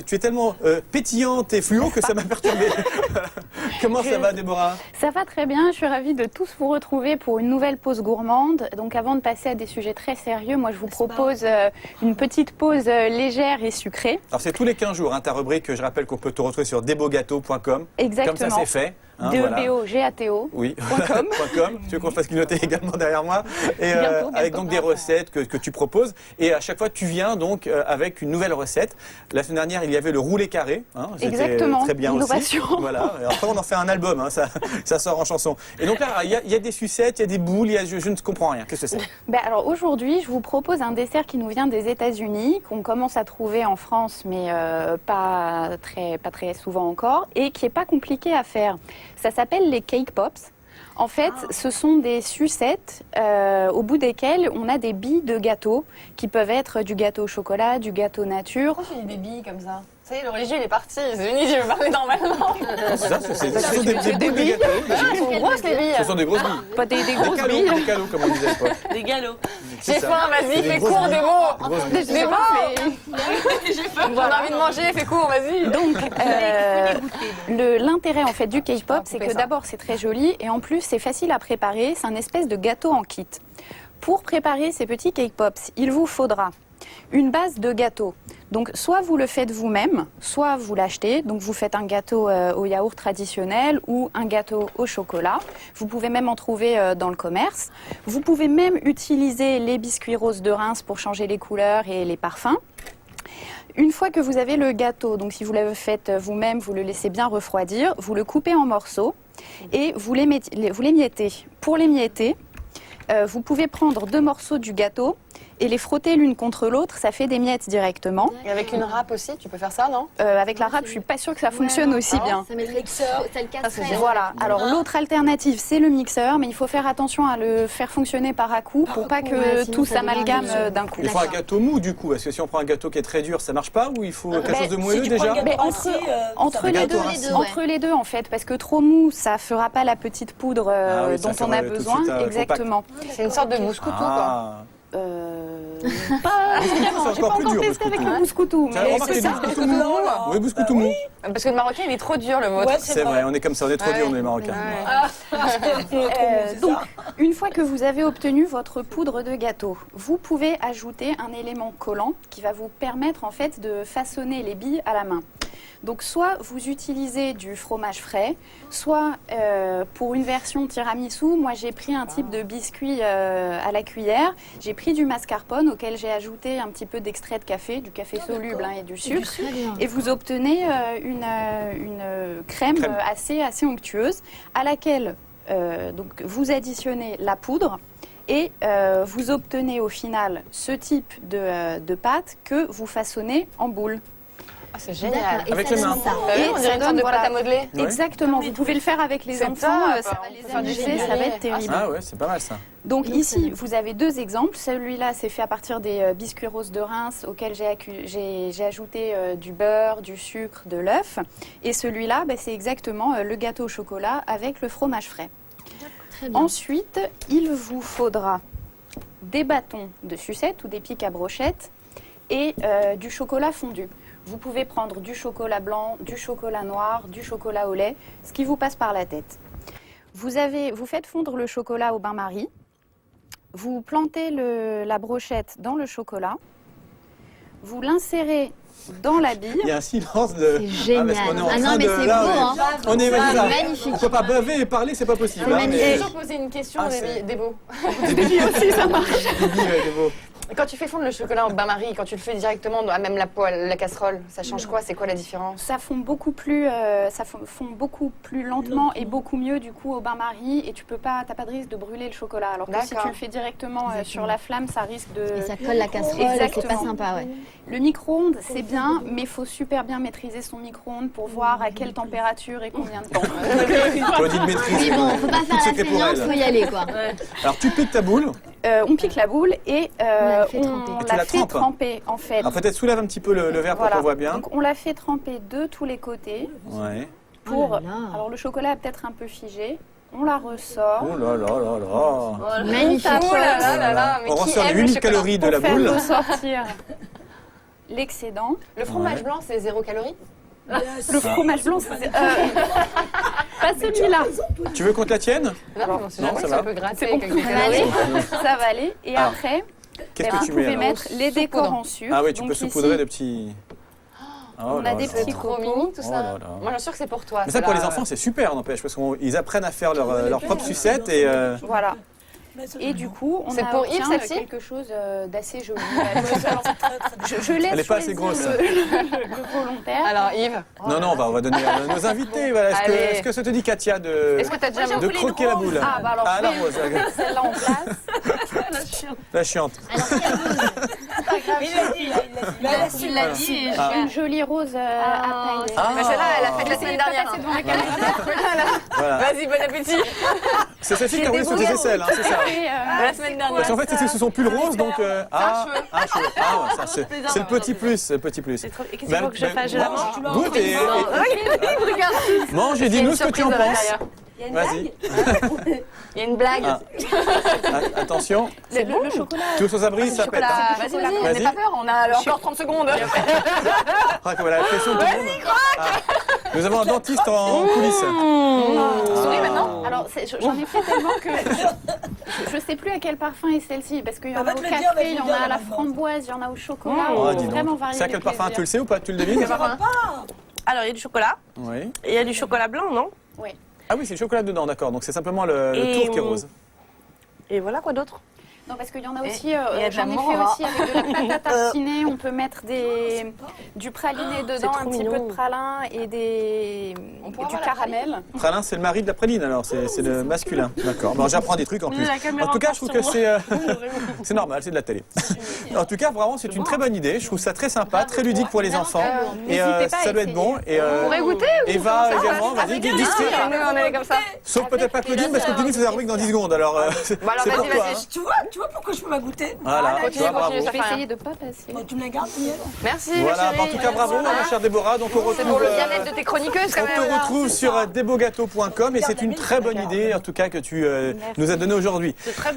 Tu es tellement pétillante et fluo que ça m'a perturbé. Comment ça va, Déborah? Ça va très bien, je suis ravie de tous vous retrouver pour une nouvelle pause gourmande. Donc avant de passer à des sujets très sérieux, moi je vous propose une petite pause légère et sucrée. Alors c'est tous les 15 jours, hein, ta rubrique, je rappelle qu'on peut te retrouver sur debogato.com. Exactement. Comme ça c'est fait. Hein, DEBOGATO. Oui, .com. Tu veux qu'on fasse clignoter également derrière moi. Et avec donc des recettes que tu proposes. Et à chaque fois, tu viens donc avec une nouvelle recette. La semaine dernière, il y avait le roulé carré. Hein, exactement, très bien innovation. Aussi. Voilà. Et après, on en fait un album. Hein, ça sort en chanson. Et donc là, il y a des sucettes, il y a des boules. Je ne comprends rien. Qu'est-ce que c'est? Alors aujourd'hui, je vous propose un dessert qui nous vient des États-Unis, qu'on commence à trouver en France, mais pas très souvent encore, et qui n'est pas compliqué à faire. Ça s'appelle les cake pops. En fait, ce sont des sucettes au bout desquelles on a des billes de gâteau qui peuvent être du gâteau au chocolat, du gâteau nature. Pourquoi tu dis des billes comme ça? Ça y est, le religieux il est parti, c'est venu, je vais parler normalement. C'est ça, ce sont des billes de gâteau. Elles sont grosses les billes. Ce sont des grosses billes. Pas des grosses billes. Des calots, comme on disait. Des galops. J'ai faim, vas-y, fais court des mots. Des mots. J'ai faim, j'en ai envie de manger, fais court, vas-y. Donc, l'intérêt en fait du cake pop, c'est que d'abord c'est très joli et en plus c'est facile à préparer. C'est un espèce de gâteau en kit. Pour préparer ces petits cake pops, il vous faudra une base de gâteau. Donc soit vous le faites vous-même, soit vous l'achetez. Donc vous faites un gâteau au yaourt traditionnel ou un gâteau au chocolat. Vous pouvez même en trouver dans le commerce. Vous pouvez même utiliser les biscuits roses de Reims pour changer les couleurs et les parfums. Une fois que vous avez le gâteau, donc si vous le faites vous-même, vous le laissez bien refroidir, vous le coupez en morceaux et vous les miettez. Pour les mietter, vous pouvez prendre 2 morceaux du gâteau et les frotter l'une contre l'autre, ça fait des miettes directement. Et avec une râpe aussi, tu peux faire ça, non? Avec la râpe, je suis pas sûre que ça fonctionne aussi bien. Ça met le mixeur, ça le casserait. Voilà. Alors l'autre alternative, c'est le mixeur, mais il faut faire attention à le faire fonctionner par à-coups pour pas que tout s'amalgame d'un coup. Il faut un gâteau mou du coup, parce que si on prend un gâteau qui est très dur, ça marche pas, ou il faut quelque chose de moelleux déjà? Entre les deux en fait, parce que trop mou, ça fera pas la petite poudre dont on a besoin. Exactement. C'est une sorte de bouscoutou quoi. Pas vraiment, j'ai pas encore testé avec le bouscoutou. C'est ça, bouscoutou mou. Oui, bouscoutou mou. Parce que le marocain il est trop dur le vôtre. C'est vrai, on est comme ça, on est trop dur, on est marocains. Donc, une fois que vous avez obtenu votre poudre de gâteau, vous pouvez ajouter un élément collant qui va vous permettre en fait de façonner les billes à la main. Donc soit vous utilisez du fromage frais, soit pour une version tiramisu, moi j'ai pris un type de biscuit à la cuillère, j'ai pris du mascarpone auquel j'ai ajouté un petit peu d'extrait de café, du café soluble et du sucre, et vous obtenez une crème assez onctueuse à laquelle donc vous additionnez la poudre. Et vous obtenez au final ce type de pâte que vous façonnez en boule. Ah, c'est génial. Avec les mains. On dirait une sorte de pâte à modeler. Exactement, vous pouvez le faire avec les enfants, ça va les amuser, ça va être terrible. Ah ouais, c'est pas mal ça. Donc ici, vous avez 2 exemples. Celui-là, c'est fait à partir des biscuits roses de Reims auxquels j'ai ajouté du beurre, du sucre, de l'œuf. Et celui-là, c'est exactement le gâteau au chocolat avec le fromage frais. Ensuite, il vous faudra des bâtons de sucette ou des pics à brochettes et du chocolat fondu. Vous pouvez prendre du chocolat blanc, du chocolat noir, du chocolat au lait, ce qui vous passe par la tête. Vous faites fondre le chocolat au bain-marie, vous plantez la brochette dans le chocolat, vous l'insérez dans la bille. Il y a un silence de... C'est génial. Non mais c'est beau, hein. On est magnifique. On peut pas baver et parler, c'est pas possible. Je vais toujours poser une question, Débo. Des billes aussi, ça marche. Quand tu fais fondre le chocolat au bain-marie, quand tu le fais directement à même la poêle, la casserole, ça change quoi? C'est quoi la différence? Ça fond beaucoup plus lentement et beaucoup mieux du coup au bain-marie et t'as pas de risque de brûler le chocolat. Alors que si tu le fais directement sur la flamme, ça risque de... Et ça colle la casserole, c'est pas sympa, ouais. Le micro-ondes, c'est bien, mais il faut super bien maîtriser son micro-ondes pour voir à quelle température et combien de temps. Tu dit de maîtriser. Oui, bon, faut pas faire la feignante, faut y aller, quoi. Alors tu piques ta boule. On pique la boule et on la fait tremper en fait. Alors peut-être soulève un petit peu le verre pour qu'on voit bien. Donc on la fait tremper de tous les côtés. Ouais. Alors le chocolat est peut-être un peu figé. On la ressort. Oh là là là là. Magnifique. Oh là là là là. On ressort les 8 000 calories de la boule. Pour faire ressortir l'excédent. Le fromage blanc, c'est 0 calories? Le fromage blanc, c'est... pas celui-là. Tu veux qu'on te la tienne? Non, ça va. ça peut gratter C'est bon, quelques ça va aller. calories. Ça va aller. Et Ah. après, Qu'est-ce vous que tu mets pouvez alors? mettre les décors en sucre. Ah oui, tu Donc peux ici, saupoudrer de petits... Oh on là a des là. petits Trop copeaux. mignon tout Oh ça. là là. Moi, j'en suis sûre que c'est pour toi. Mais ça, pour les celle-là. enfants, c'est super, n'empêche, parce qu'ils apprennent à faire leur propre sucette et... Voilà. Et du coup, on C'est a pour Yves, obtient celle-ci quelque chose d'assez joli. je laisse Elle n'est pas assez choisir grosse. le volontaire. Alors, Yves, Non, non, on va donner à nos invités. Voilà. Allez. Est-ce que ça te dit, Katia, de est-ce que t'as déjà de croquer la boule? Ah, bah alors, Ah, la je rose, vais mettre celle-là en place. la chiante. Tu l'as dit et Ah. Une jolie rose à paillettes. Ah. Bah, celle-là, elle a fait la semaine dernière. passer devant la caméra. Voilà. Vas-y, bon appétit. C'est celle-ci qui a roulé sur tes aisselles, hein, c'est ça. Et, La semaine dernière. Parce qu'en fait, c'était sous son pull rose, donc... un cheveu. Ah, ouais, ça, c'est le petit plus, c'est le petit plus. Et qu'est-ce qu'il faut que je fasse? Je la mange? Goûte et mange et Il y a dis-nous une ce que tu surprise en à penses. l'intérieur. Vas-y. Il y a une blague. Ah. Attention, le chocolat. tous aux abris, ça pète. hein. Vas-y, vas-y, Vas-y. n'aie pas peur, on a encore 30 secondes. Ah, que voilà, la pression de tout le monde. Ah. Nous avons un dentiste en coulisses. Souris maintenant. Alors, j'en ai fait tellement que je ne sais plus à quel parfum est celle-ci, parce qu'il y en a au café, il y en a à la framboise, il y en a au chocolat. Oh, on dis peut donc. vraiment varier C'est à les quel parfum? plaisirs. Tu le sais ou pas? Tu le devines? Alors, il y a du chocolat. Oui. Et il y a du chocolat blanc, non? Oui. Ah oui, c'est le chocolat dedans, d'accord. Donc c'est simplement le Et, tour qui est rose. Et voilà, quoi d'autre? Non, parce qu'il y en a aussi, il y a de j'en ai la fait mort, aussi avec de la pâte à tartiner. On peut mettre du praliné dedans, trop un petit peu mignon. de pralin et On du pourra avoir la caramel. Pralin, c'est le mari de la praline, alors c'est le masculin. D'accord. Bon, j'apprends des trucs en plus. La caméra En tout cas, encore je trouve sur que moi. c'est normal, c'est de la télé. En tout cas, vraiment, c'est une très bonne idée. Je trouve ça très sympa, très ludique pour les enfants. Et N'hésitez pas à ça doit être bon. Et Vous pourrez goûter ou Eva également, vas-y, dis Nous, on est comme ça. Sauf peut-être pas Claudine, parce que Claudine faisait un bruit dans 10 secondes. Alors, c'est Bon, alors, pour vas-y, toi. vas-y. hein. Tu vois pourquoi je peux la goûter? Voilà, tu continue, vois, bravo. continue, Je ça vais fait rien. essayer de ne pas passer. Tu me la gardes, Miel? Merci, Voilà, chérie. bah, en tout cas, bravo, ma chère Déborah. Donc, on C'est pour le retrouve, bien-être de tes chroniqueuses, quand on même. te retrouve sur debogâteau.com et c'est une très bonne idée, en tout cas, que tu nous as donnée aujourd'hui. C'est très